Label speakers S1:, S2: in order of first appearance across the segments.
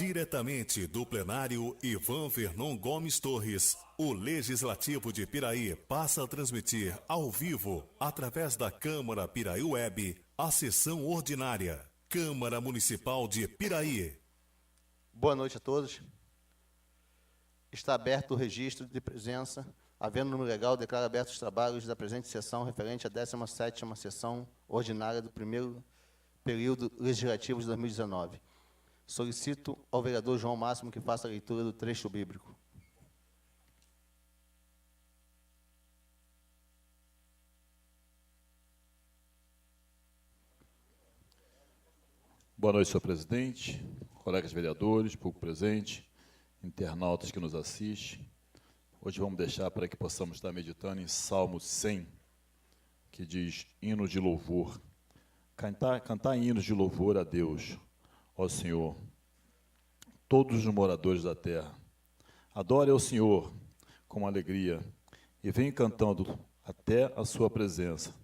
S1: Diretamente do plenário Ivan Vernon Gomes Torres, o Legislativo de Piraí passa a transmitir ao vivo, através da Câmara Piraí Web, a sessão ordinária. Câmara Municipal de Piraí.
S2: Boa noite a todos. Está aberto o registro de presença. Havendo número legal, declaro abertos os trabalhos da presente sessão referente à 17ª sessão ordinária do primeiro período legislativo de 2019. Solicito ao vereador João Máximo que faça a leitura do trecho bíblico.
S3: Boa noite, senhor presidente, colegas vereadores, público presente, internautas que nos assistem. Hoje vamos deixar para que possamos estar meditando em Salmo 100, que diz hinos de louvor. Cantar hinos de louvor a Deus, ó Senhor, todos os moradores da terra. Adore ao Senhor com alegria e venha cantando até a sua presença.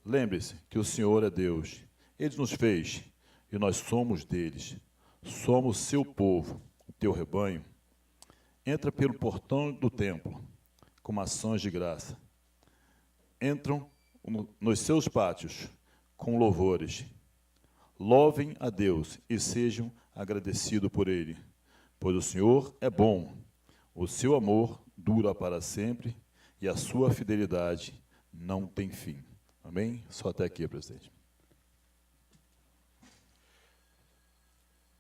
S3: Lembre-se que o Senhor é Deus. Ele nos fez e nós somos deles. Somos seu povo, o teu rebanho. Entra pelo portão do templo com ações de graça. Entram nos seus pátios com louvores. Louvem a Deus e sejam agradecidos por Ele, pois o Senhor é bom, o seu amor dura para sempre e a sua fidelidade não tem fim. Amém? Só até aqui, presidente.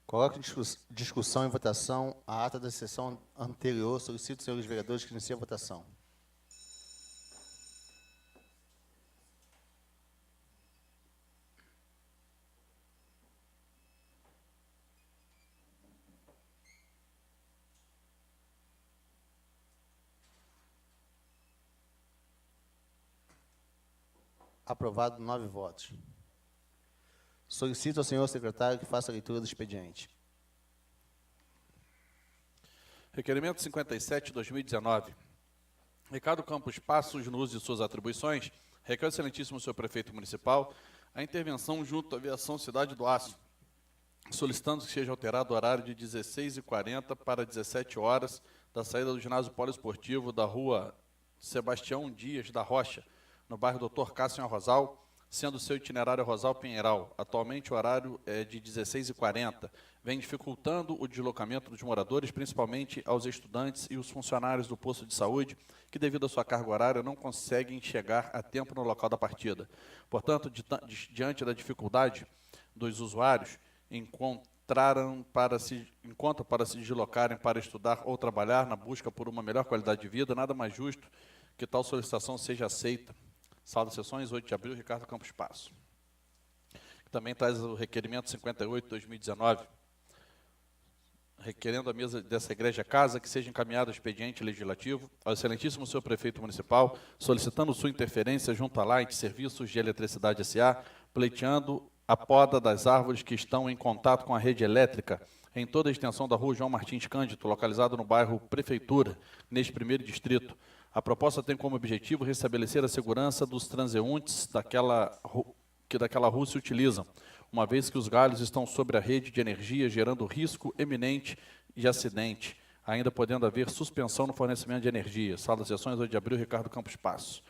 S2: Coloco em discussão e votação a ata da sessão anterior. Solicito aos senhores vereadores que iniciem a votação. Aprovado 9 votos. Solicito ao senhor secretário que faça a leitura do expediente.
S4: Requerimento 57/2019. Ricardo Campos Passos, no uso de suas atribuições, requer ao excelentíssimo senhor prefeito municipal a intervenção junto à Aviação Cidade do Aço, solicitando que seja alterado o horário de 16h40 para 17 horas da saída do ginásio poliesportivo da rua Sebastião Dias da Rocha, no bairro Dr. Cássio Rosal, sendo seu itinerário Rosal Pinheiral. Atualmente o horário é de 16h40, vem dificultando o deslocamento dos moradores, principalmente aos estudantes e os funcionários do posto de saúde, que devido à sua carga horária não conseguem chegar a tempo no local da partida. Portanto, diante da dificuldade dos usuários, encontram para se deslocarem para estudar ou trabalhar na busca por uma melhor qualidade de vida, nada mais justo que tal solicitação seja aceita. Sala de Sessões, 8 de abril, Ricardo Campos Passos. Também traz o requerimento 58/2019, requerendo a mesa dessa Igreja Casa que seja encaminhado ao expediente legislativo ao excelentíssimo senhor prefeito municipal, solicitando sua interferência junto à Light Serviços de Eletricidade S.A., pleiteando a poda das árvores que estão em contato com a rede elétrica em toda a extensão da rua João Martins Cândido, localizado no bairro Prefeitura, neste primeiro distrito. A proposta tem como objetivo restabelecer a segurança dos transeuntes que daquela rua se utilizam, uma vez que os galhos estão sobre a rede de energia, gerando risco eminente de acidente, ainda podendo haver suspensão no fornecimento de energia. Sala das Sessões, 8 de abril, Ricardo Campos Passos.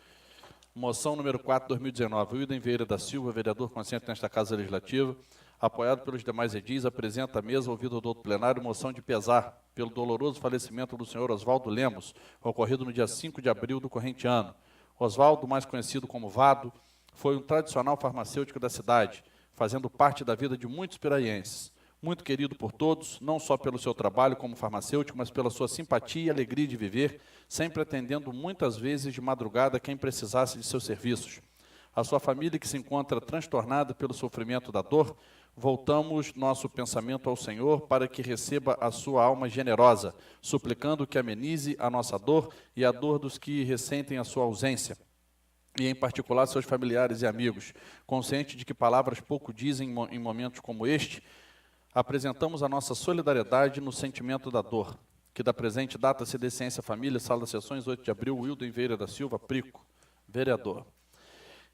S4: Moção número 4/2019, Wilden Vieira da Silva, vereador com assento nesta Casa Legislativa, apoiado pelos demais edis, apresenta à mesa, ouvido do outro plenário, moção de pesar pelo doloroso falecimento do senhor Oswaldo Lemos, ocorrido no dia 5 de abril do corrente ano. Oswaldo, mais conhecido como Vado, foi um tradicional farmacêutico da cidade, fazendo parte da vida de muitos piraienses. Muito querido por todos, não só pelo seu trabalho como farmacêutico, mas pela sua simpatia e alegria de viver, sempre atendendo muitas vezes de madrugada quem precisasse de seus serviços. A sua família, que se encontra transtornada pelo sofrimento da dor, voltamos nosso pensamento ao Senhor para que receba a sua alma generosa, suplicando que amenize a nossa dor e a dor dos que ressentem a sua ausência, e em particular seus familiares e amigos. Consciente de que palavras pouco dizem em momentos como este, apresentamos a nossa solidariedade no sentimento da dor, que da presente data se dê ciência à família, Sala das Sessões, 8 de abril, Wilden Vieira da Silva, Prico, vereador.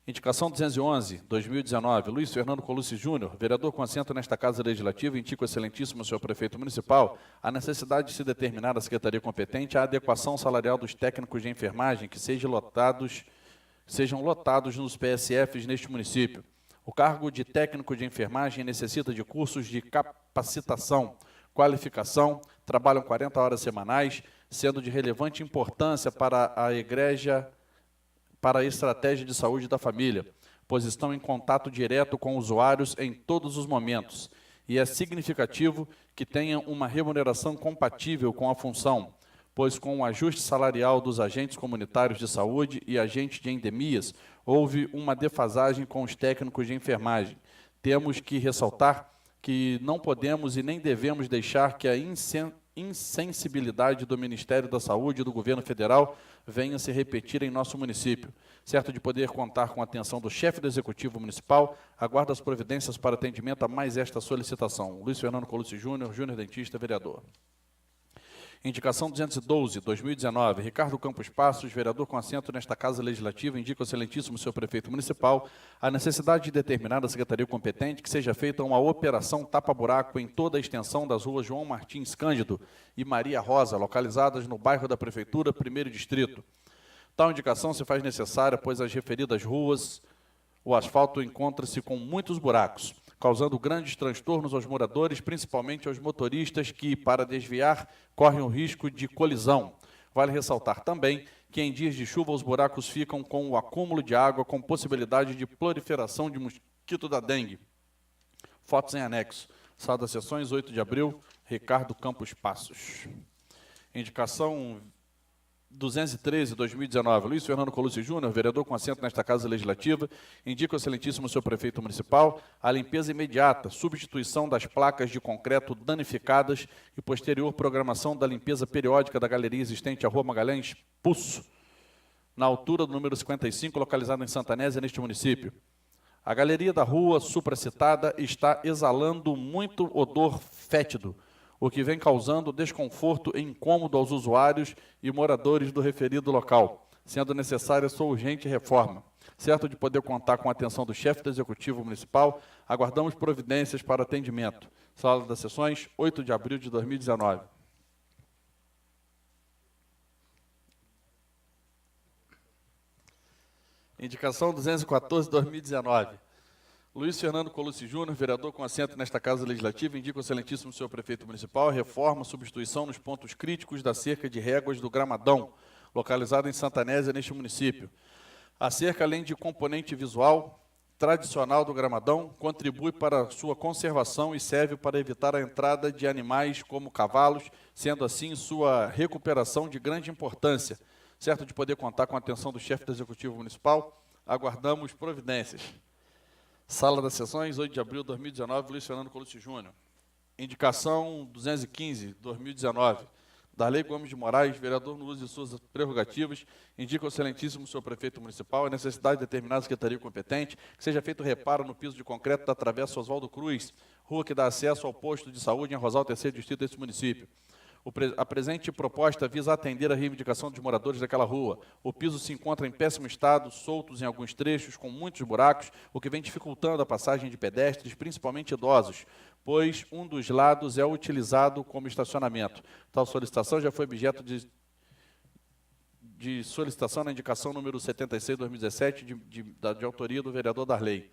S4: Indicação 211, 2019, Luiz Fernando Colucci Júnior, vereador com assento nesta Casa Legislativa, indica o excelentíssimo senhor prefeito municipal a necessidade de se determinar à secretaria competente a adequação salarial dos técnicos de enfermagem que sejam lotados nos PSFs neste município. O cargo de técnico de enfermagem necessita de cursos de capacitação, qualificação, trabalham 40 horas semanais, sendo de relevante importância para a estratégia de saúde da família, pois estão em contato direto com usuários em todos os momentos, e é significativo que tenham uma remuneração compatível com a função, pois com o ajuste salarial dos agentes comunitários de saúde e agentes de endemias, houve uma defasagem com os técnicos de enfermagem. Temos que ressaltar que não podemos e nem devemos deixar que a insensibilidade do Ministério da Saúde e do Governo Federal venha se repetir em nosso município. Certo de poder contar com a atenção do chefe do Executivo Municipal, aguardo as providências para atendimento a mais esta solicitação. Luiz Fernando Colucci Júnior, dentista, vereador. Indicação 212, 2019, Ricardo Campos Passos, vereador com assento nesta Casa Legislativa, indica ao excelentíssimo senhor prefeito municipal a necessidade de determinar da secretaria competente que seja feita uma operação tapa-buraco em toda a extensão das ruas João Martins Cândido e Maria Rosa, localizadas no bairro da Prefeitura, 1º Distrito. Tal indicação se faz necessária, pois as referidas ruas, o asfalto encontra-se com muitos buracos, causando grandes transtornos aos moradores, principalmente aos motoristas que, para desviar, correm o risco de colisão. Vale ressaltar também que em dias de chuva os buracos ficam com o acúmulo de água com possibilidade de proliferação de mosquito da dengue. Fotos em anexo. Sala das sessões, 8 de abril, Ricardo Campos Passos. Indicação 213, 2019, Luiz Fernando Colucci Júnior, vereador com assento nesta Casa Legislativa, indica ao excelentíssimo senhor prefeito municipal a limpeza imediata, substituição das placas de concreto danificadas e posterior programação da limpeza periódica da galeria existente à Rua Magalhães Pusso, na altura do número 55, localizada em Santa Anésia, neste município. A galeria da rua supracitada está exalando muito odor fétido, o que vem causando desconforto e incômodo aos usuários e moradores do referido local, sendo necessária sua urgente reforma. Certo de poder contar com a atenção do chefe do Executivo Municipal, aguardamos providências para atendimento. Sala das sessões, 8 de abril de 2019. Indicação 214, 2019. Luiz Fernando Colucci Júnior, vereador com assento nesta Casa Legislativa, indica ao excelentíssimo senhor prefeito municipal a reforma, substituição nos pontos críticos da cerca de réguas do Gramadão, localizada em Santa Anésia, neste município. A cerca, além de componente visual tradicional do Gramadão, contribui para sua conservação e serve para evitar a entrada de animais como cavalos, sendo assim sua recuperação de grande importância. Certo de poder contar com a atenção do chefe do Executivo Municipal, aguardamos providências. Sala das sessões, 8 de abril de 2019, Luiz Fernando Colucci Júnior. Indicação 215, 2019, Darley Gomes de Moraes, vereador no uso de suas prerrogativas, indica ao excelentíssimo senhor prefeito municipal a necessidade de determinar a secretaria competente que seja feito reparo no piso de concreto da Travessa Oswaldo Cruz, rua que dá acesso ao posto de saúde em Arrozal, 3º Distrito deste município. A presente proposta visa atender a reivindicação dos moradores daquela rua. O piso se encontra em péssimo estado, soltos em alguns trechos, com muitos buracos, o que vem dificultando a passagem de pedestres, principalmente idosos, pois um dos lados é utilizado como estacionamento. Tal solicitação já foi objeto de solicitação na indicação número 76/2017, de autoria do vereador Darley.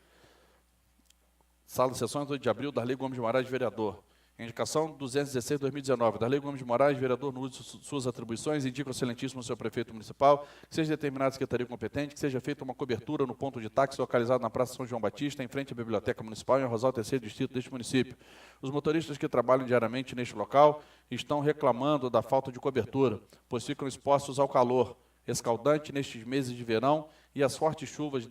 S4: Sala de sessões, 8 de abril, Darley Gomes de Moraes, vereador. Indicação 216/2019, Darley Gomes de Moraes, vereador no uso de suas atribuições, indica ao excelentíssimo senhor prefeito municipal que seja determinada a secretaria competente, que seja feita uma cobertura no ponto de táxi localizado na Praça São João Batista, em frente à Biblioteca Municipal, em Arrozal, 3º Distrito deste município. Os motoristas que trabalham diariamente neste local estão reclamando da falta de cobertura, pois ficam expostos ao calor escaldante nestes meses de verão e às fortes chuvas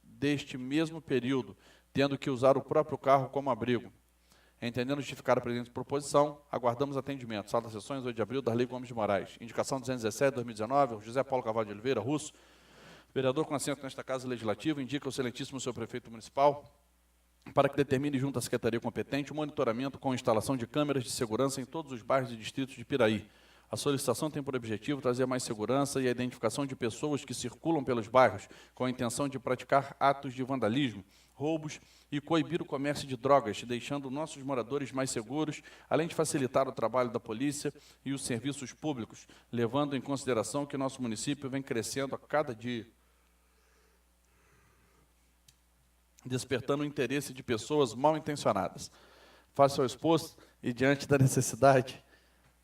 S4: deste mesmo período, tendo que usar o próprio carro como abrigo. Entendendo justificar a presente proposição, aguardamos atendimento. Sala das sessões, 8 de abril, Darley Gomes de Moraes. Indicação 217, 2019, José Paulo Carvalho de Oliveira, Russo, vereador com assento nesta Casa Legislativa, indica ao excelentíssimo senhor prefeito municipal para que determine junto à secretaria competente o monitoramento com instalação de câmeras de segurança em todos os bairros e distritos de Piraí. A solicitação tem por objetivo trazer mais segurança e a identificação de pessoas que circulam pelos bairros com a intenção de praticar atos de vandalismo, roubos e coibir o comércio de drogas, deixando nossos moradores mais seguros, além de facilitar o trabalho da polícia e os serviços públicos, levando em consideração que nosso município vem crescendo a cada dia, despertando o interesse de pessoas mal intencionadas. Face ao exposto e diante da necessidade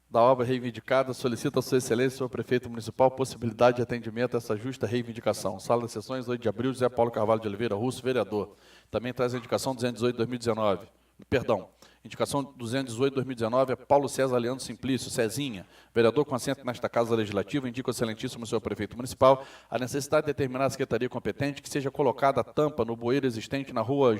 S4: da obra reivindicada, solicito a Sua Excelência, senhor Prefeito Municipal, possibilidade de atendimento a essa justa reivindicação. Sala de Sessões, 8 de abril, José Paulo Carvalho de Oliveira Russo, vereador. Também traz a indicação 218/2019. Perdão, indicação 218/2019 é Paulo César Leandro Simplício, Cezinha, vereador com assento nesta Casa Legislativa, indica ao excelentíssimo senhor Prefeito Municipal a necessidade de determinar a Secretaria competente que seja colocada a tampa no bueiro existente na rua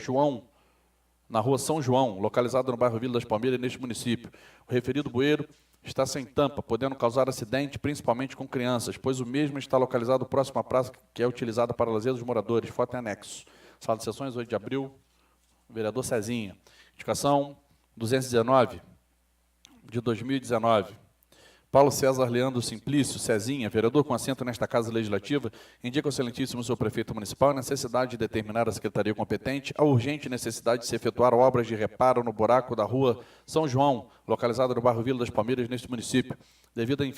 S4: São João, localizado no bairro Vila das Palmeiras, neste município. O referido bueiro está sem tampa, podendo causar acidente, principalmente com crianças, pois o mesmo está localizado próximo à praça que é utilizada para lazer dos moradores. Foto em anexo. Sala de Sessões, 8 de abril, vereador Cezinha. Indicação 219 de 2019. Paulo César Leandro Simplício, Cezinha, vereador com assento nesta Casa Legislativa, indica ao excelentíssimo senhor Prefeito Municipal a necessidade de determinar a Secretaria competente a urgente necessidade de se efetuar obras de reparo no buraco da rua São João, localizada no bairro Vila das Palmeiras, neste município. Devido às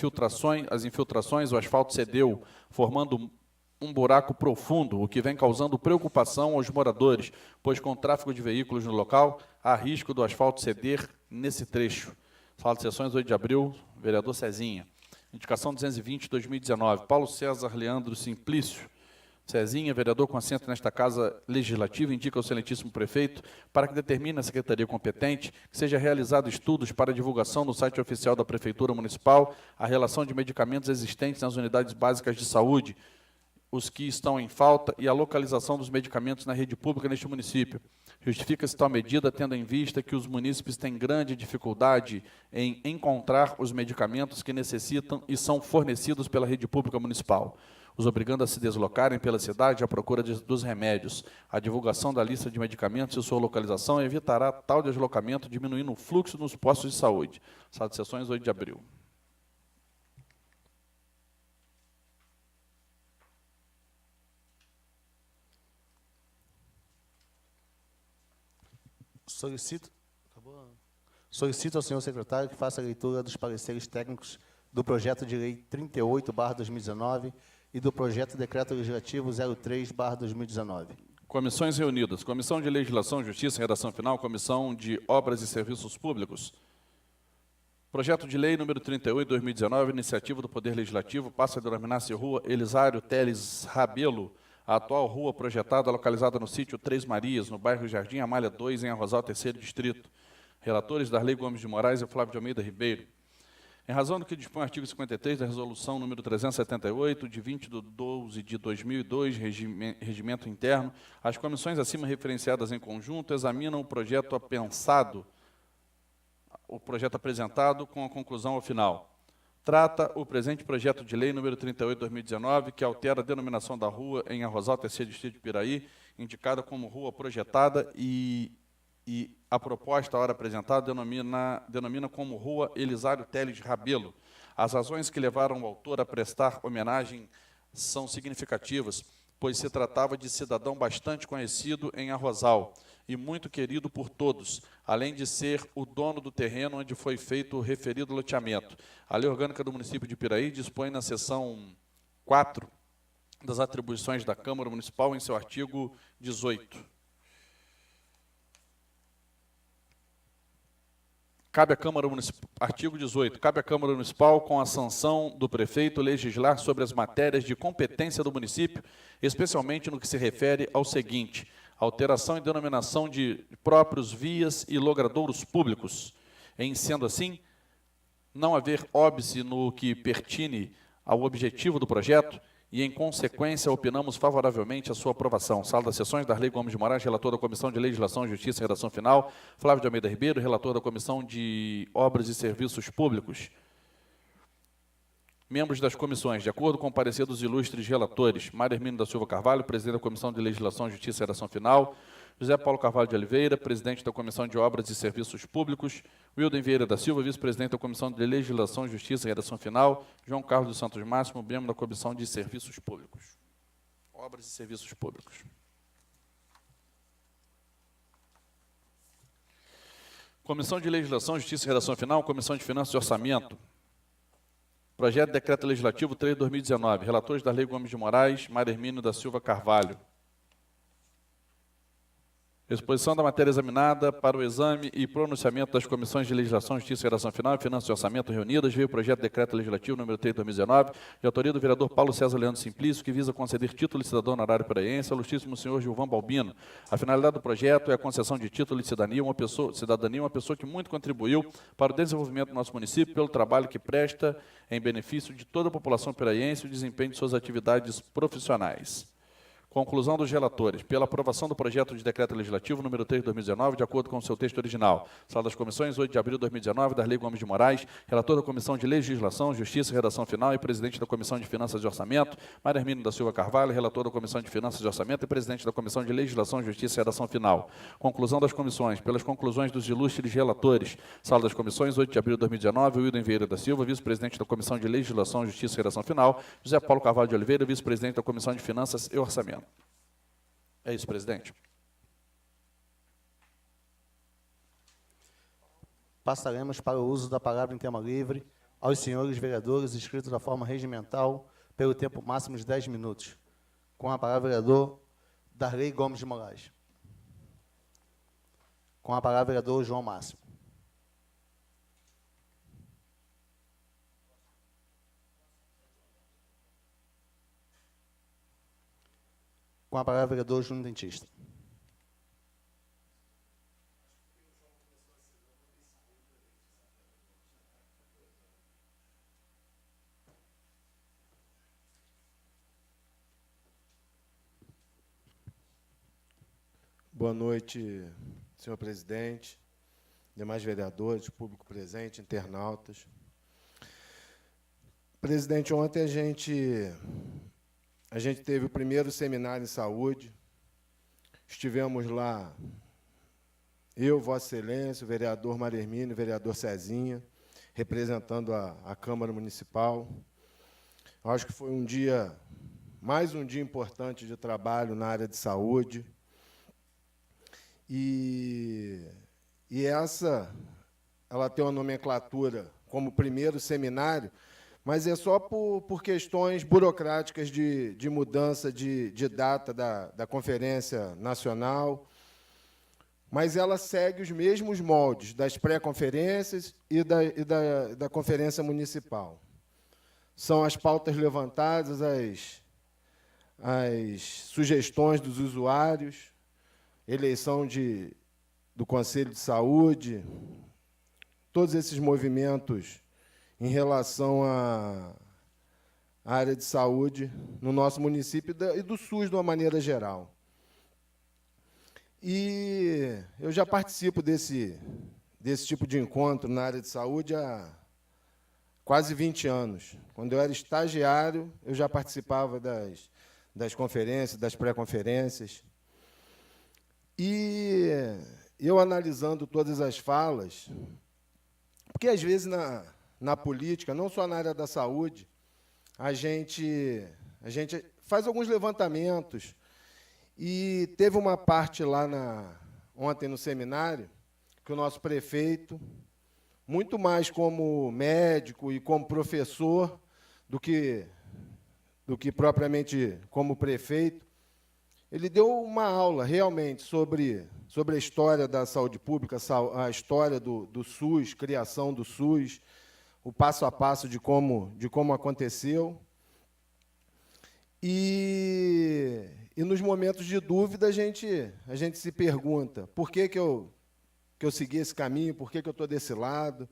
S4: infiltrações, o asfalto cedeu, formando um buraco profundo, o que vem causando preocupação aos moradores, pois com o tráfego de veículos no local, há risco do asfalto ceder nesse trecho. Sala de Sessões, 8 de abril, vereador Cezinha. Indicação 220/2019, Paulo César Leandro Simplício, Cezinha, vereador com assento nesta Casa Legislativa, indica ao excelentíssimo prefeito para que determine a Secretaria competente que seja realizado estudos para divulgação no site oficial da Prefeitura Municipal a relação de medicamentos existentes nas unidades básicas de saúde, os que estão em falta e a localização dos medicamentos na rede pública neste município. Justifica-se tal medida tendo em vista que os munícipes têm grande dificuldade em encontrar os medicamentos que necessitam e são fornecidos pela rede pública municipal, os obrigando a se deslocarem pela cidade à procura dos remédios. A divulgação da lista de medicamentos e sua localização evitará tal deslocamento, diminuindo o fluxo nos postos de saúde. Sala de Sessões, 8 de abril.
S2: Solicito ao senhor secretário que faça a leitura dos pareceres técnicos do projeto de lei 38/2019 e do projeto de decreto legislativo 03/2019.
S4: Comissões reunidas. Comissão de Legislação, Justiça e Redação Final, Comissão de Obras e Serviços Públicos. Projeto de Lei número 38/2019, iniciativa do Poder Legislativo, passa a denominar-se Rua Elisário Teles Rabelo, a atual rua projetada localizada no sítio Três Marias, no bairro Jardim Amália 2, em Arrozal, 3º Distrito. Relatores, Darley Gomes de Moraes e Flávio de Almeida Ribeiro. Em razão do que dispõe o artigo 53 da Resolução número 378, de 20/12/2002, Regimento Interno, as comissões acima referenciadas em conjunto examinam o projeto apresentado com a conclusão ao final. Trata o presente projeto de lei número 38/2019, que altera a denominação da rua em Arrozal, 3º Distrito de Piraí, indicada como rua projetada e a proposta, a hora apresentada, denomina como Rua Elisário Teles Rabelo. As razões que levaram o autor a prestar homenagem são significativas, pois se tratava de cidadão bastante conhecido em Arrozal e muito querido por todos, além de ser o dono do terreno onde foi feito o referido loteamento. A Lei Orgânica do município de Piraí dispõe na seção 4 das atribuições da Câmara Municipal em seu artigo 18. Cabe à Câmara Municipal, artigo 18, cabe à Câmara Municipal, com a sanção do prefeito, legislar sobre as matérias de competência do município, especialmente no que se refere ao seguinte: alteração e denominação de próprios vias e logradouros públicos. Em sendo assim, não haver óbice no que pertine ao objetivo do projeto e, em consequência, opinamos favoravelmente a sua aprovação. Sala das Sessões, Darley Gomes de Moraes, relator da Comissão de Legislação, Justiça e Redação Final, Flávio de Almeida Ribeiro, relator da Comissão de Obras e Serviços Públicos. Membros das comissões, de acordo com o parecer dos ilustres relatores, Mário Hermínio da Silva Carvalho, presidente da Comissão de Legislação, Justiça e Redação Final, José Paulo Carvalho de Oliveira, presidente da Comissão de Obras e Serviços Públicos, Wilden Vieira da Silva, vice-presidente da Comissão de Legislação, Justiça e Redação Final, João Carlos dos Santos Máximo, membro da Comissão de Serviços Públicos. Obras e Serviços Públicos. Comissão de Legislação, Justiça e Redação Final, Comissão de Finanças e Orçamento. Projeto de Decreto Legislativo 3/2019. Relatores: Darley Gomes de Moraes, Mário Hermínio da Silva Carvalho. Exposição da matéria examinada para o exame e pronunciamento das Comissões de Legislação, Justiça e Redação Final e Finanças e Orçamento reunidas, veio o projeto de Decreto Legislativo número 3/2019, de autoria do vereador Paulo César Leandro Simplício, que visa conceder título de cidadão honorário paraense ao ilustríssimo senhor Gilvan Balbino. A finalidade do projeto é a concessão de título de cidadania a uma pessoa que muito contribuiu para o desenvolvimento do nosso município pelo trabalho que presta em benefício de toda a população paraense e o desempenho de suas atividades profissionais. Conclusão dos relatores. Pela aprovação do projeto de decreto legislativo número 3/2019, de acordo com o seu texto original. Sala das Comissões, 8 de abril de 2019, Darley Gomes de Moraes, relator da Comissão de Legislação, Justiça e Redação Final e presidente da Comissão de Finanças e Orçamento, Mário Hermínio da Silva Carvalho, relator da Comissão de Finanças e Orçamento e presidente da Comissão de Legislação, Justiça e Redação Final. Conclusão das comissões. Pelas conclusões dos ilustres relatores. Sala das Comissões, 8 de abril de 2019, Wilden Vieira da Silva, vice-presidente da Comissão de Legislação, Justiça e Redação Final, José Paulo Carvalho de Oliveira, vice-presidente da Comissão de Finanças e Orçamento. É isso, presidente.
S2: Passaremos para o uso da palavra em tema livre aos senhores vereadores inscritos da forma regimental pelo tempo máximo de 10 minutos. Com a palavra, o vereador Darley Gomes de Moraes. Com a palavra, o vereador João Máximo. Com a palavra, o vereador Júnior Dentista.
S5: Boa noite, senhor presidente, demais vereadores, público presente, internautas. Presidente, ontem a gente teve o primeiro seminário em saúde. Estivemos lá, eu, Vossa Excelência, o vereador Mário Hermínio, o vereador Cezinha, representando a Câmara Municipal. Acho que foi mais um dia importante de trabalho na área de saúde. E ela tem uma nomenclatura como primeiro seminário, mas é só por questões burocráticas de mudança de data da Conferência Nacional, mas ela segue os mesmos moldes das pré-conferências e da Conferência Municipal. São as pautas levantadas, as sugestões dos usuários, eleição do Conselho de Saúde, todos esses movimentos em relação à área de saúde no nosso município e do SUS de uma maneira geral. E eu já participo desse tipo de encontro na área de saúde há quase 20 anos. Quando eu era estagiário, eu já participava das conferências, das pré-conferências. E eu analisando todas as falas, porque às vezes na política, não só na área da saúde, a gente faz alguns levantamentos. E teve uma parte lá ontem no seminário que o nosso prefeito, muito mais como médico e como professor do que propriamente como prefeito, ele deu uma aula, realmente, sobre a história da saúde pública, a história do SUS, criação do SUS, o passo a passo de como aconteceu. E nos momentos de dúvida, a gente se pergunta por que eu segui esse caminho, por que eu estou desse lado.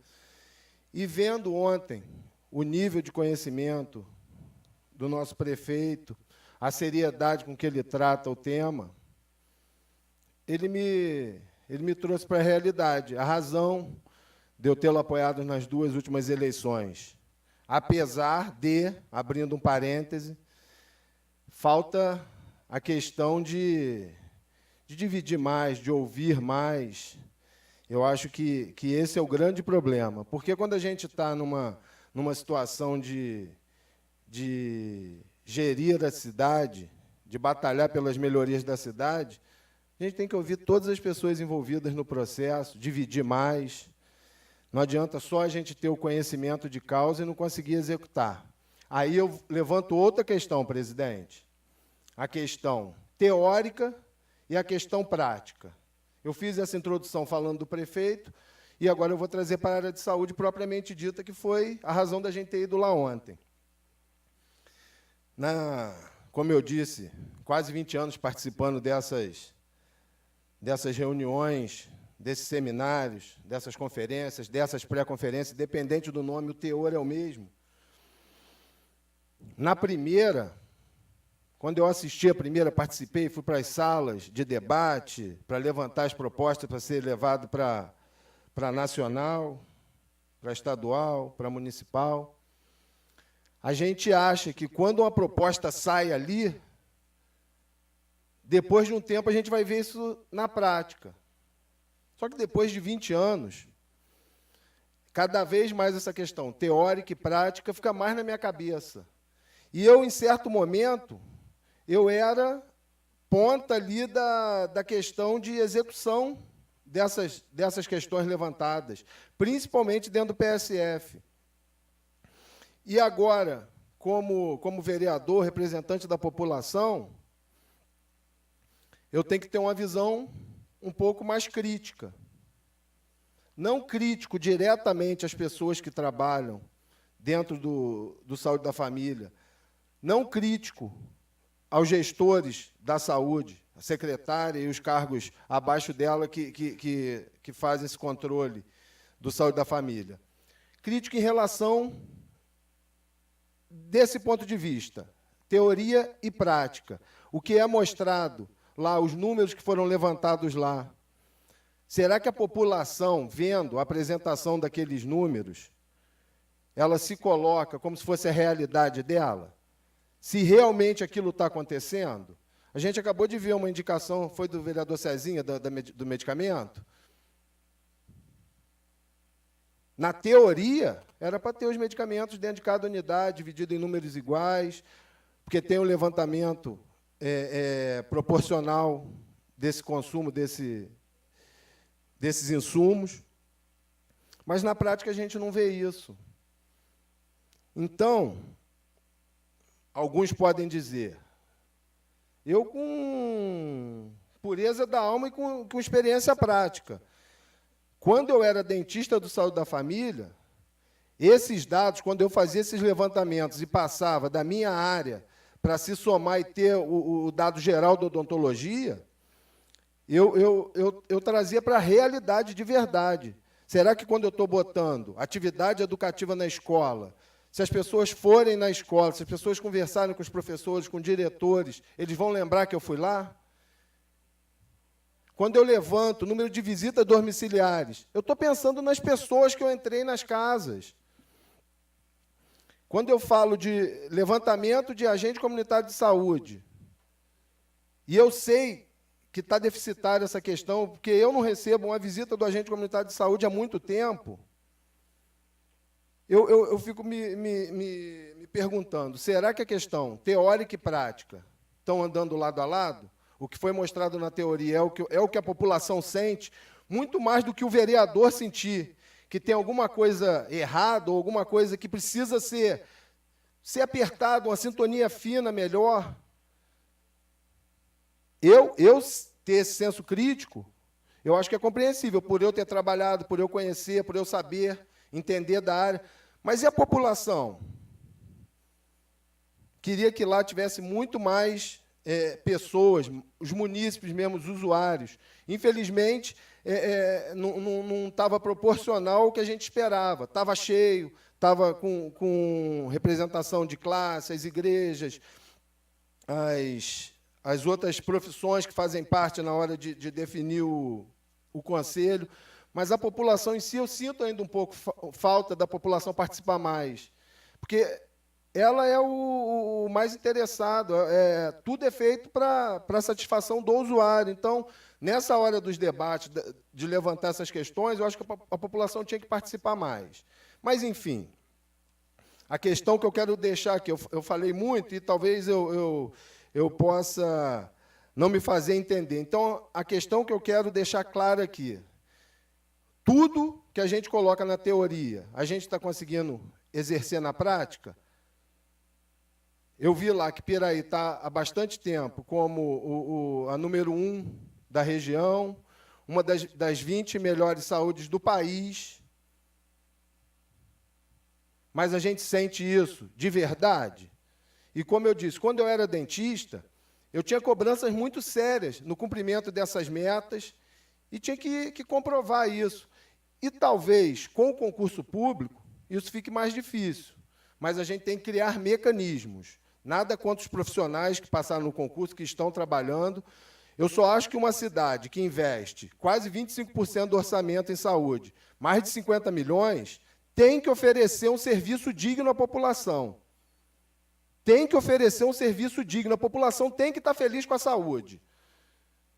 S5: E vendo ontem o nível de conhecimento do nosso prefeito, a seriedade com que ele trata o tema, ele me trouxe para a realidade, a razão de eu tê-lo apoiado nas 2 últimas eleições. Apesar de, abrindo um parêntese, falta a questão de de dividir mais, de ouvir mais. Eu acho que esse é o grande problema. Porque quando a gente está numa situação de gerir a cidade, de batalhar pelas melhorias da cidade, a gente tem que ouvir todas as pessoas envolvidas no processo, dividir mais. Não adianta só a gente ter o conhecimento de causa e não conseguir executar. Aí eu levanto outra questão, presidente. A questão teórica e a questão prática. Eu fiz essa introdução falando do prefeito, e agora eu vou trazer para a área de saúde propriamente dita, que foi a razão da gente ter ido lá ontem. Como eu disse, quase 20 anos participando dessas reuniões, desses seminários, dessas conferências, dessas pré-conferências, independente do nome, o teor é o mesmo. Na primeira, quando eu assisti a primeira, participei, fui para as salas de debate, para levantar as propostas para ser levado para nacional, para estadual, para municipal. A gente acha que, quando uma proposta sai ali, depois de um tempo a gente vai ver isso na prática. Só que depois de 20 anos, cada vez mais essa questão teórica e prática fica mais na minha cabeça. E eu, em certo momento, eu era ponta ali da questão de execução dessas questões levantadas, principalmente dentro do PSF. E agora, como vereador, representante da população, eu tenho que ter uma visão um pouco mais crítica. Não crítico diretamente às pessoas que trabalham dentro do Saúde da Família, não crítico aos gestores da saúde, a secretária e os cargos abaixo dela que fazem esse controle do Saúde da Família. Crítico em relação desse ponto de vista, teoria e prática. O que é mostrado lá, os números que foram levantados lá, será que a população, vendo a apresentação daqueles números, ela se coloca como se fosse a realidade dela? Se realmente aquilo está acontecendo? A gente acabou de ver uma indicação, foi do vereador Cezinha, do medicamento. Na teoria, era para ter os medicamentos dentro de cada unidade, dividido em números iguais, porque tem um levantamento proporcional desse consumo, desses insumos. Mas, na prática, a gente não vê isso. Então, alguns podem dizer, eu com pureza da alma e com experiência prática, quando eu era dentista do Saúde da Família, esses dados, quando eu fazia esses levantamentos e passava da minha área para se somar e ter o dado geral da odontologia, eu trazia para a realidade de verdade. Será que, quando eu estou botando atividade educativa na escola, se as pessoas forem na escola, se as pessoas conversarem com os professores, com diretores, eles vão lembrar que eu fui lá? Quando eu levanto o número de visitas domiciliares, eu estou pensando nas pessoas que eu entrei nas casas. Quando eu falo de levantamento de agente comunitário de saúde, e eu sei que está deficitária essa questão, porque eu não recebo uma visita do agente comunitário de saúde há muito tempo, eu fico me perguntando, será que a questão teórica e prática estão andando lado a lado? O que foi mostrado na teoria é o que a população sente, muito mais do que o vereador sentir que tem alguma coisa errada ou alguma coisa que precisa ser apertada, uma sintonia fina melhor. Eu ter esse senso crítico, eu acho que é compreensível, por eu ter trabalhado, por eu conhecer, por eu saber, entender da área. Mas e a população? Queria que lá tivesse muito mais pessoas, os munícipes mesmo, os usuários. Infelizmente, não estava proporcional ao que a gente esperava. Estava cheio, estava com representação de classe, as igrejas, as outras profissões que fazem parte na hora de definir o conselho. Mas a população em si, eu sinto ainda um pouco falta da população participar mais. Porque ela é o mais interessado. Tudo é feito para satisfação do usuário. Então, nessa hora dos debates, de levantar essas questões, eu acho que a população tinha que participar mais. Mas, enfim, a questão que eu quero deixar aqui, eu falei muito e talvez eu possa não me fazer entender. Então, a questão que eu quero deixar clara aqui, tudo que a gente coloca na teoria, a gente está conseguindo exercer na prática? Eu vi lá que Piraí está há bastante tempo como a número 1 da região, uma das 20 melhores saúdes do país. Mas a gente sente isso de verdade? E, como eu disse, quando eu era dentista, eu tinha cobranças muito sérias no cumprimento dessas metas e tinha que comprovar isso. E, talvez, com o concurso público, isso fique mais difícil. Mas a gente tem que criar mecanismos. Nada contra os profissionais que passaram no concurso, que estão trabalhando. Eu só acho que uma cidade que investe quase 25% do orçamento em saúde, mais de 50 milhões, tem que oferecer um serviço digno à população. Tem que oferecer um serviço digno. A população tem que estar feliz com a saúde.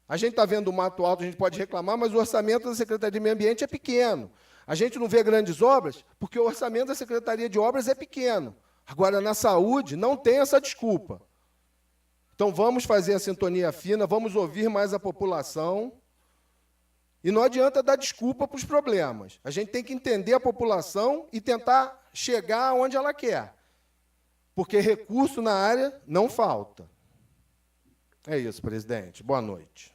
S5: A gente está vendo o Mato Alto, a gente pode reclamar, mas o orçamento da Secretaria de Meio Ambiente é pequeno. A gente não vê grandes obras porque o orçamento da Secretaria de Obras é pequeno. Agora, na saúde, não tem essa desculpa. Então, vamos fazer a sintonia fina, vamos ouvir mais a população. E não adianta dar desculpa para os problemas. A gente tem que entender a população e tentar chegar onde ela quer. Porque recurso na área não falta. É isso, presidente. Boa noite.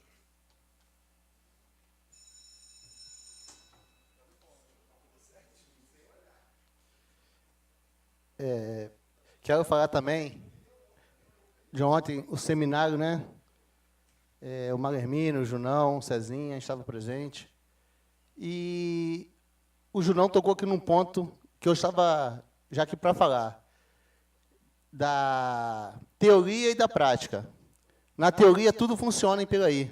S2: Quero falar também de ontem, o seminário, né? O Malermino, o Junão, o Cezinha estava presente. E o Junão tocou aqui num ponto que eu estava já aqui para falar, da teoria e da prática. Na teoria, tudo funciona em Piraí,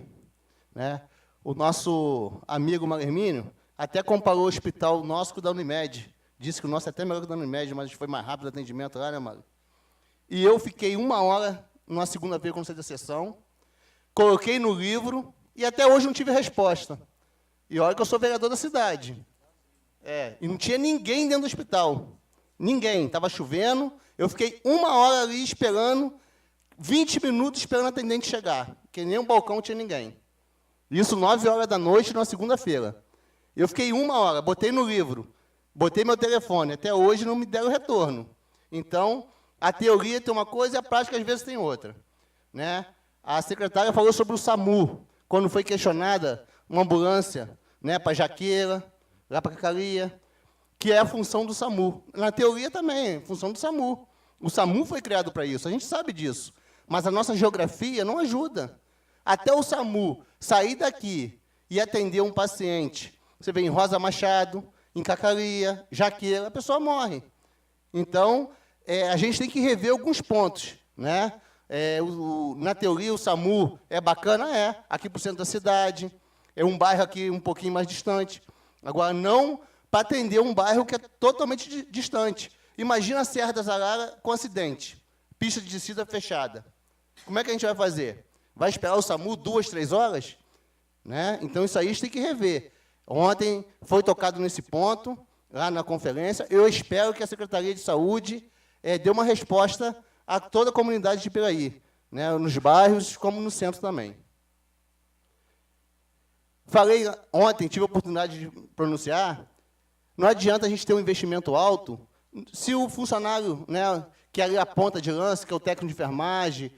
S2: né? O nosso amigo Malermino até comparou o hospital nosso com o da Unimed. Disse que o nosso é até melhor que o da Unimed, mas foi mais rápido o atendimento lá, né, Mário? E eu fiquei 1 hora, numa segunda-feira, quando saí da sessão, coloquei no livro e até hoje não tive resposta. E olha que eu sou vereador da cidade. E não tinha ninguém dentro do hospital. Ninguém. Estava chovendo. Eu fiquei 1 hora ali esperando, 20 minutos esperando a atendente chegar, porque nem um balcão tinha ninguém. Isso 9 horas da noite, numa segunda-feira. Eu fiquei 1 hora, botei no livro, botei meu telefone. Até hoje não me deram retorno. Então, a teoria tem uma coisa e a prática, às vezes, tem outra, né? A secretária falou sobre o SAMU, quando foi questionada uma ambulância, né, para Jaqueira, lá para Cacaria, que é a função do SAMU. Na teoria também, é função do SAMU. O SAMU foi criado para isso, a gente sabe disso. Mas a nossa geografia não ajuda. Até o SAMU sair daqui e atender um paciente, você vê em Rosa Machado, em Cacaria, Jaqueira, a pessoa morre. Então, a gente tem que rever alguns pontos, né? Na teoria, o SAMU é bacana, aqui para o centro da cidade, é um bairro aqui um pouquinho mais distante. Agora, não para atender um bairro que é totalmente distante. Imagina a Serra das Araras com acidente, pista de descida fechada. Como é que a gente vai fazer? Vai esperar o SAMU 2, 3 horas? Né? Então, isso aí a gente tem que rever. Ontem foi tocado nesse ponto, lá na conferência. Eu espero que a Secretaria de Saúde dê uma resposta a toda a comunidade de Piraí, né, nos bairros, como no centro também. Falei ontem, tive a oportunidade de pronunciar, não adianta a gente ter um investimento alto se o funcionário, né, que é ali a ponta de lança, que é o técnico de enfermagem,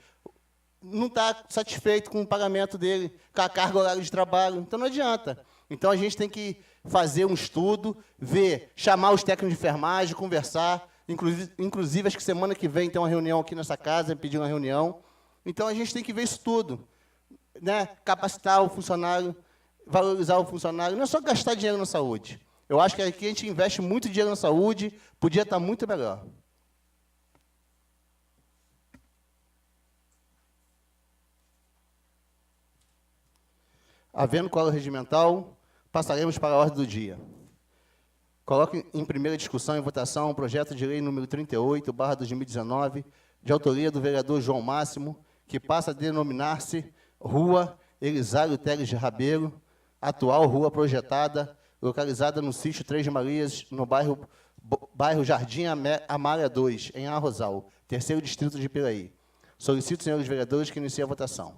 S2: não está satisfeito com o pagamento dele, com a carga horária de trabalho. Então, não adianta. Então, a gente tem que fazer um estudo, ver, chamar os técnicos de enfermagem, conversar. Inclusive, acho que semana que vem tem uma reunião aqui nessa casa, pedir uma reunião. Então, a gente tem que ver isso tudo, né? Capacitar o funcionário, valorizar o funcionário. Não é só gastar dinheiro na saúde. Eu acho que aqui a gente investe muito dinheiro na saúde, podia estar muito melhor. Havendo quadro regimental, passaremos para a ordem do dia. Coloco em primeira discussão e votação o projeto de lei número 38/2019, de autoria do vereador João Máximo, que passa a denominar-se Rua Elisário Teles de Rabelo, atual rua projetada, localizada no sítio Três Marias, no bairro Jardim Amália 2, em Arrozal, terceiro distrito de Piraí. Solicito, senhores vereadores, que iniciem a votação.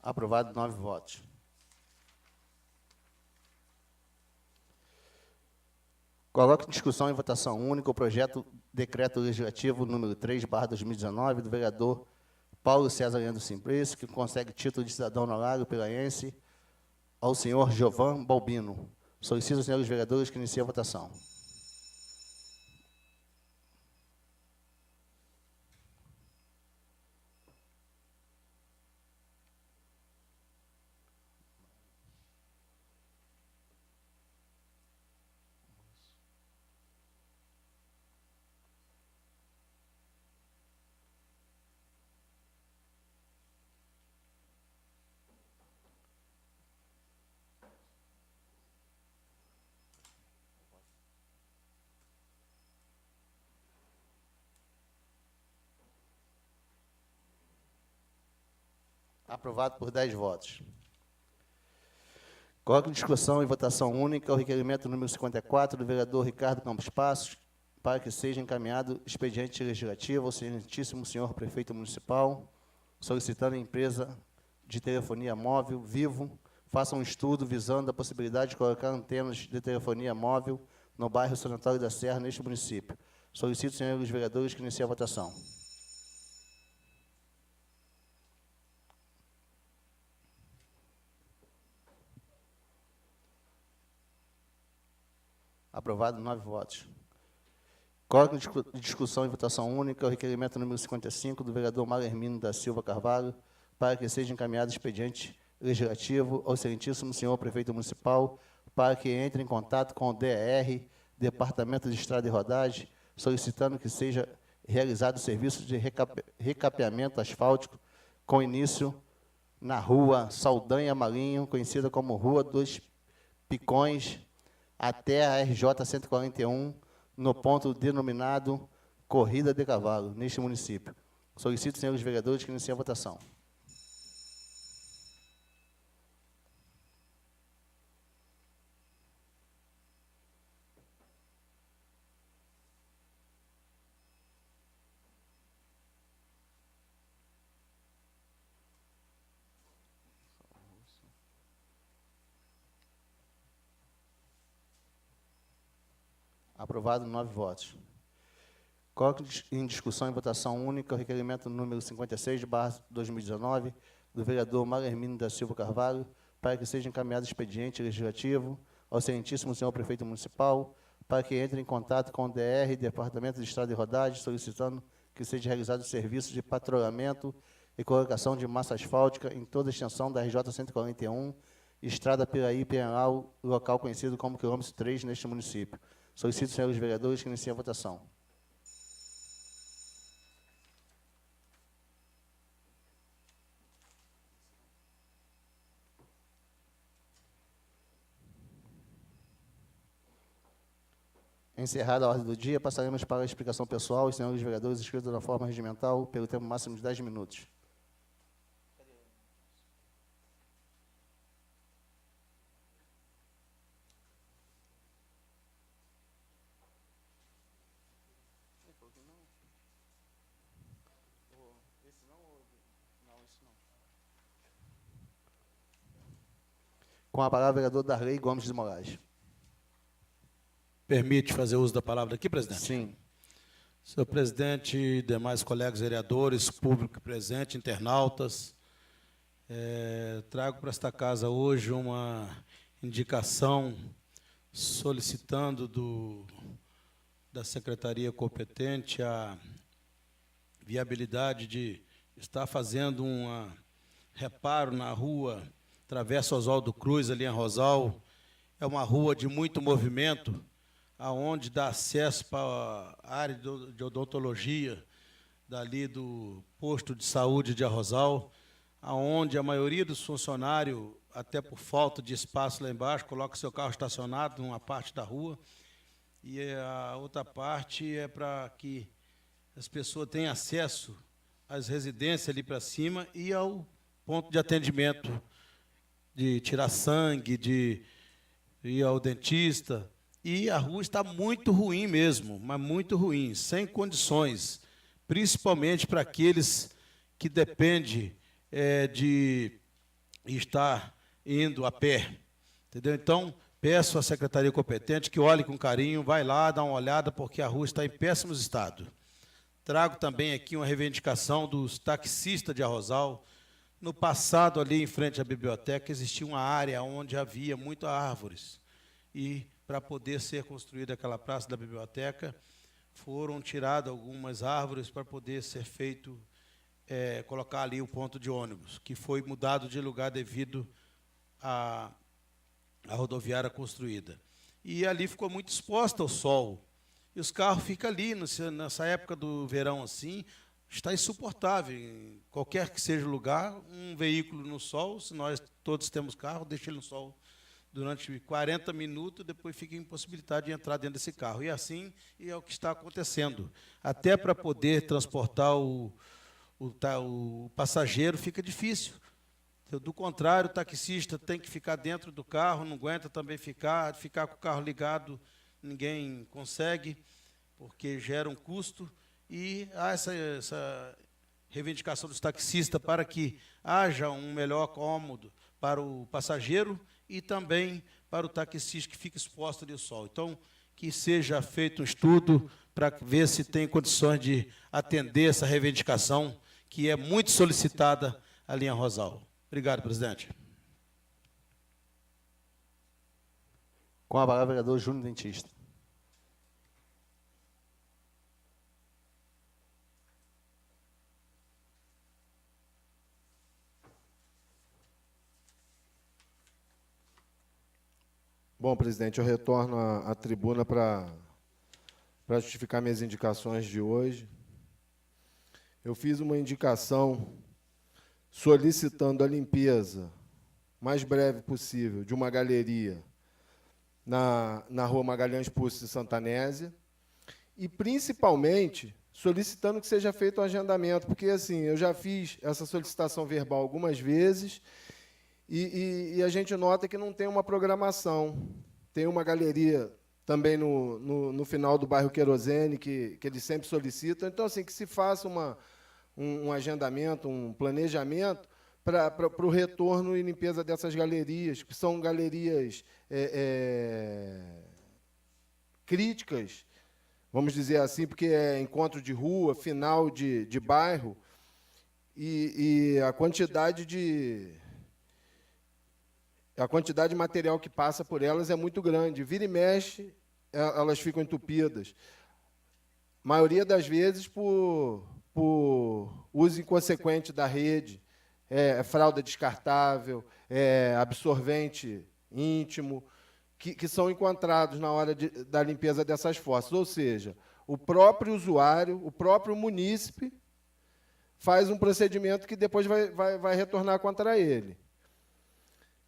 S2: Aprovado, 9 votos. Coloco em discussão e votação única o projeto Decreto Legislativo número 3/2019, do vereador Paulo César Leandro Simplício, que concede título de cidadão honorário pilaense ao senhor Giovan Balbino. Solicito aos senhores vereadores que iniciem a votação. Aprovado por 10 votos. Coloco em discussão e votação única o requerimento número 54 do vereador Ricardo Campos Passos, para que seja encaminhado expediente legislativo ao excelentíssimo senhor prefeito municipal, solicitando a empresa de telefonia móvel, Vivo, faça um estudo visando a possibilidade de colocar antenas de telefonia móvel no bairro Sanatório da Serra, neste município. Solicito, senhores vereadores, que iniciem a votação. Aprovado, 9 votos. Coloco em discussão e votação única o requerimento número 55 do vereador Mário Hermínio da Silva Carvalho, para que seja encaminhado expediente legislativo ao excelentíssimo senhor prefeito municipal, para que entre em contato com o DER, Departamento de Estrada e Rodagem, solicitando que seja realizado o serviço de recapeamento asfáltico com início na rua Saldanha Marinho, conhecida como Rua dos Picões, até a RJ 141, no ponto denominado Corrida de Cavalo, neste município. Solicito, senhores vereadores, que iniciem a votação. Aprovado, 9 votos. Coloco em discussão e votação única o requerimento número 56/2019 do vereador Mário Hermínio da Silva Carvalho, para que seja encaminhado expediente legislativo ao excelentíssimo senhor prefeito municipal, para que entre em contato com o DR, Departamento de Estrada e Rodagem, solicitando que seja realizado o serviço de patrulhamento e colocação de massa asfáltica em toda a extensão da RJ 141, Estrada Piraí-Penal, local conhecido como quilômetro 3, neste município. Solicito, senhores vereadores, que iniciem a votação. Encerrada a ordem do dia, passaremos para a explicação pessoal. Os senhores vereadores inscritos na forma regimental pelo tempo máximo de 10 minutos. Com a palavra, o vereador Darley Gomes de Moraes.
S6: Permite fazer uso da palavra aqui, presidente?
S2: Sim.
S6: Senhor presidente, demais colegas vereadores, público presente, internautas, trago para esta casa hoje uma indicação solicitando da secretaria competente a viabilidade de estar fazendo uma reparo na rua Travessa Oswaldo Cruz, ali em Rosal. É uma rua de muito movimento, aonde dá acesso para a área de odontologia, dali do posto de saúde de Arrozal, aonde a maioria dos funcionários, até por falta de espaço lá embaixo, coloca seu carro estacionado numa parte da rua, e a outra parte é para que as pessoas tenham acesso às residências ali para cima e ao ponto de atendimento, de tirar sangue, de ir ao dentista. E a rua está muito ruim mesmo, mas muito ruim, sem condições, principalmente para aqueles que dependem de estar indo a pé. Entendeu? Então, peço à secretaria competente que olhe com carinho, vai lá, dá uma olhada, porque a rua está em péssimo estado. Trago também aqui uma reivindicação dos taxistas de Arrozal. No passado, ali em frente à biblioteca, existia uma área onde havia muitas árvores. E, para poder ser construída aquela praça da biblioteca, foram tiradas algumas árvores para poder ser feito, colocar ali o ponto de ônibus, que foi mudado de lugar devido à rodoviária construída. E ali ficou muito exposta ao sol. E os carros ficam ali, nessa época do verão assim, está insuportável. Em qualquer que seja o lugar, um veículo no sol, se nós todos temos carro, deixa ele no sol durante 40 minutos, depois fica impossibilitado de entrar dentro desse carro. E assim é o que está acontecendo. Até para poder transportar o passageiro fica difícil. Do contrário, o taxista tem que ficar dentro do carro, não aguenta também ficar com o carro ligado, ninguém consegue, porque gera um custo. E há essa reivindicação dos taxistas para que haja um melhor cômodo para o passageiro e também para o taxista que fica exposto ali ao sol. Então, que seja feito um estudo para ver se tem condições de atender essa reivindicação, que é muito solicitada ali em Arrozal. Obrigado, presidente.
S2: Com a palavra, vereador Júnior Dentista.
S5: Bom, presidente, eu retorno à tribuna para justificar minhas indicações de hoje. Eu fiz uma indicação solicitando a limpeza mais breve possível de uma galeria na rua Magalhães Pussi, Santanésia, e, principalmente, solicitando que seja feito um agendamento, porque, assim, eu já fiz essa solicitação verbal algumas vezes, e a gente nota que não tem uma programação. Tem uma galeria também no final do bairro Querosene, que eles sempre solicitam. Então, assim, que se faça um agendamento, um planejamento para o retorno e limpeza dessas galerias, que são galerias críticas, vamos dizer assim, porque é encontro de rua, final de bairro, e a quantidade de material que passa por elas é muito grande. Vira e mexe, elas ficam entupidas. A maioria das vezes por uso inconsequente da rede, fralda descartável, absorvente íntimo, que são encontrados na hora da limpeza dessas fossas. Ou seja, o próprio usuário, o próprio munícipe, faz um procedimento que depois vai retornar contra ele.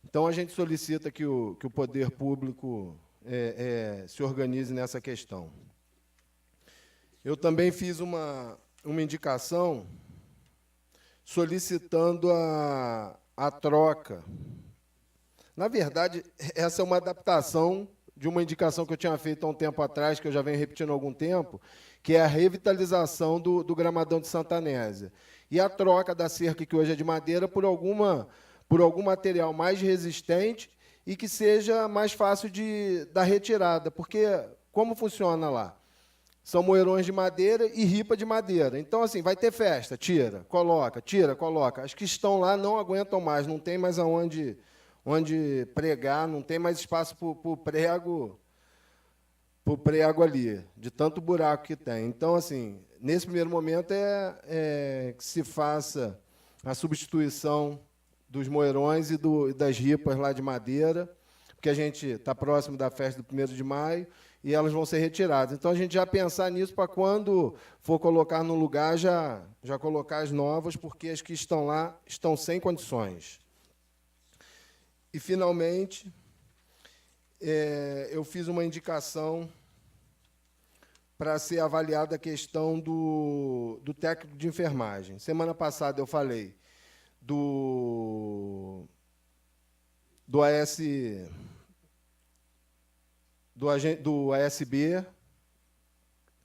S5: Então, a gente solicita que o poder público se organize nessa questão. Eu também fiz uma indicação solicitando a troca. Na verdade, essa é uma adaptação de uma indicação que eu tinha feito há um tempo atrás, que eu já venho repetindo há algum tempo, que é a revitalização do gramadão de Santanésia. E a troca da cerca, que hoje é de madeira, por algum material mais resistente e que seja mais fácil da retirada. Porque como funciona lá? São moerões de madeira e ripa de madeira. Então, assim, vai ter festa, tira, coloca. As que estão lá não aguentam mais, não tem mais onde pregar, não tem mais espaço para o prego ali, de tanto buraco que tem. Então, assim, nesse primeiro momento que se faça a substituição dos moerões e das ripas lá de madeira, porque a gente está próximo da festa do 1º de maio, e elas vão ser retiradas. Então, a gente já pensar nisso para quando for colocar no lugar, já colocar as novas, porque as que estão lá estão sem condições. E, finalmente, eu fiz uma indicação para ser avaliada a questão do técnico de enfermagem. Semana passada eu falei do ASB,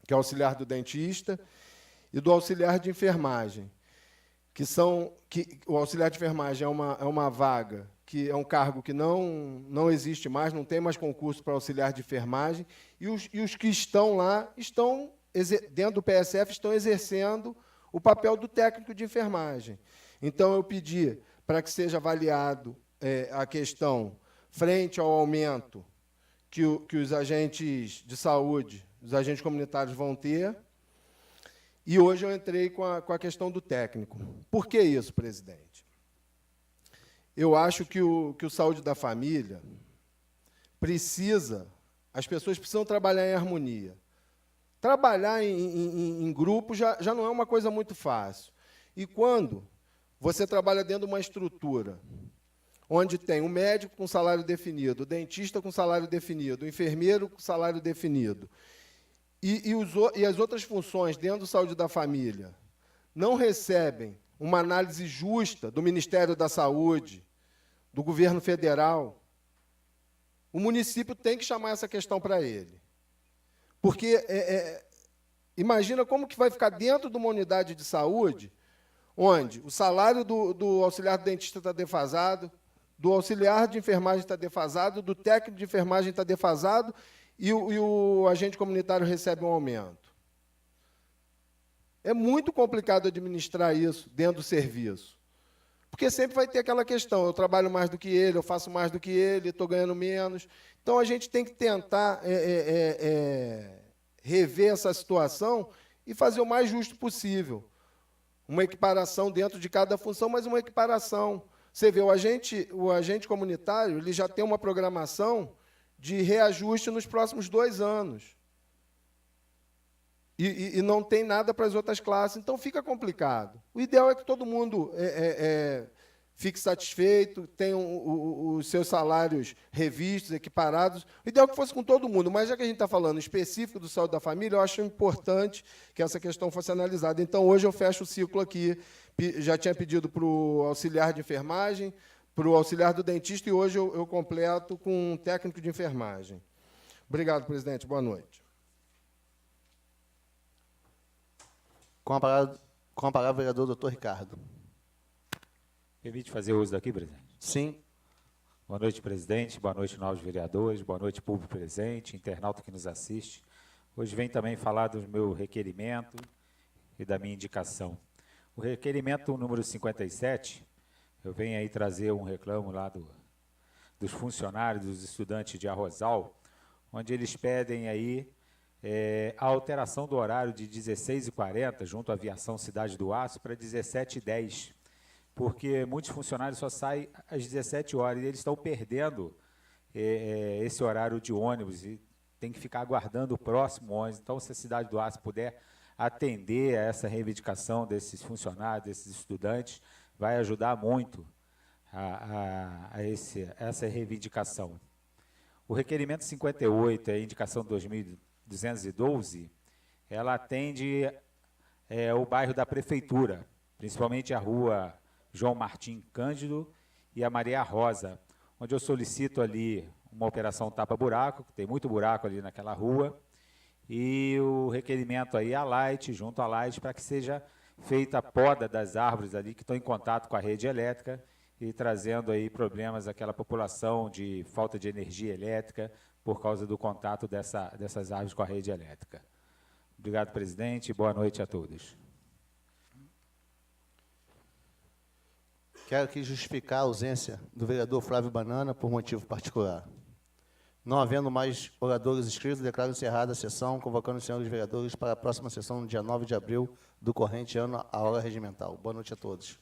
S5: que é auxiliar do dentista, e do auxiliar de enfermagem, que o auxiliar de enfermagem é uma vaga, que é um cargo que não existe mais, não tem mais concurso para auxiliar de enfermagem, e os que estão lá, dentro do PSF, estão exercendo o papel do técnico de enfermagem. Então, eu pedi para que seja avaliado a questão frente ao aumento que os agentes de saúde, os agentes comunitários vão ter, e hoje eu entrei com a questão do técnico. Por que isso, presidente? Eu acho que o Saúde da Família as pessoas precisam trabalhar em harmonia. Trabalhar em grupo já não é uma coisa muito fácil. E quando você trabalha dentro de uma estrutura onde tem um médico com salário definido, o dentista com salário definido, o enfermeiro com salário definido, e as outras funções dentro do Saúde da Família não recebem uma análise justa do Ministério da Saúde, do governo federal, o município tem que chamar essa questão para ele. Porque imagina como que vai ficar dentro de uma unidade de saúde onde o salário do auxiliar do dentista está defasado, do auxiliar de enfermagem está defasado, do técnico de enfermagem está defasado, e o agente comunitário recebe um aumento. É muito complicado administrar isso dentro do serviço. Porque sempre vai ter aquela questão, eu trabalho mais do que ele, eu faço mais do que ele, estou ganhando menos. Então, a gente tem que tentar rever essa situação e fazer o mais justo possível. Uma equiparação dentro de cada função, mas uma equiparação. Você vê, o agente comunitário ele já tem uma programação de reajuste nos próximos 2 anos. E não tem nada para as outras classes, então fica complicado. O ideal é que todo mundo fique satisfeito, tenha os seus salários revistos, equiparados. O ideal é que fosse com todo mundo, mas já que a gente está falando específico do Saúde da Família, eu acho importante que essa questão fosse analisada. Então, hoje eu fecho o ciclo aqui. Já tinha pedido para o auxiliar de enfermagem, para o auxiliar do dentista, e hoje eu completo com um técnico de enfermagem. Obrigado, presidente. Boa noite.
S2: Com a palavra, o vereador doutor Ricardo.
S7: Permite fazer uso daqui, presidente?
S2: Sim.
S7: Boa noite, presidente. Boa noite, novos vereadores. Boa noite, público presente, internauta que nos assiste. Hoje vem também falar do meu requerimento e da minha indicação. O requerimento número 57, eu venho aí trazer um reclamo lá dos funcionários, dos estudantes de Arrozal, onde eles pedem aí a alteração do horário de 16h40, junto à Aviação Cidade do Aço, para 17h10, porque muitos funcionários só saem às 17 horas e eles estão perdendo esse horário de ônibus e tem que ficar aguardando o próximo ônibus. Então, se a Cidade do Aço puder atender a essa reivindicação desses funcionários, desses estudantes, vai ajudar muito essa reivindicação. O requerimento 58, a indicação 2212, ela atende o bairro da Prefeitura, principalmente a rua João Martim Cândido e a Maria Rosa, onde eu solicito ali uma operação tapa-buraco, que tem muito buraco ali naquela rua, e o requerimento aí à Light, junto à Light, para que seja feita a poda das árvores ali que estão em contato com a rede elétrica e trazendo aí problemas àquela população de falta de energia elétrica por causa do contato dessas árvores com a rede elétrica. Obrigado, presidente, e boa noite a todos.
S2: Quero aqui justificar a ausência do vereador Flávio Banana por motivo particular. Não havendo mais oradores inscritos, declaro encerrada a sessão, convocando os senhores vereadores para a próxima sessão, no dia 9 de abril do corrente ano, à hora regimental. Boa noite a todos.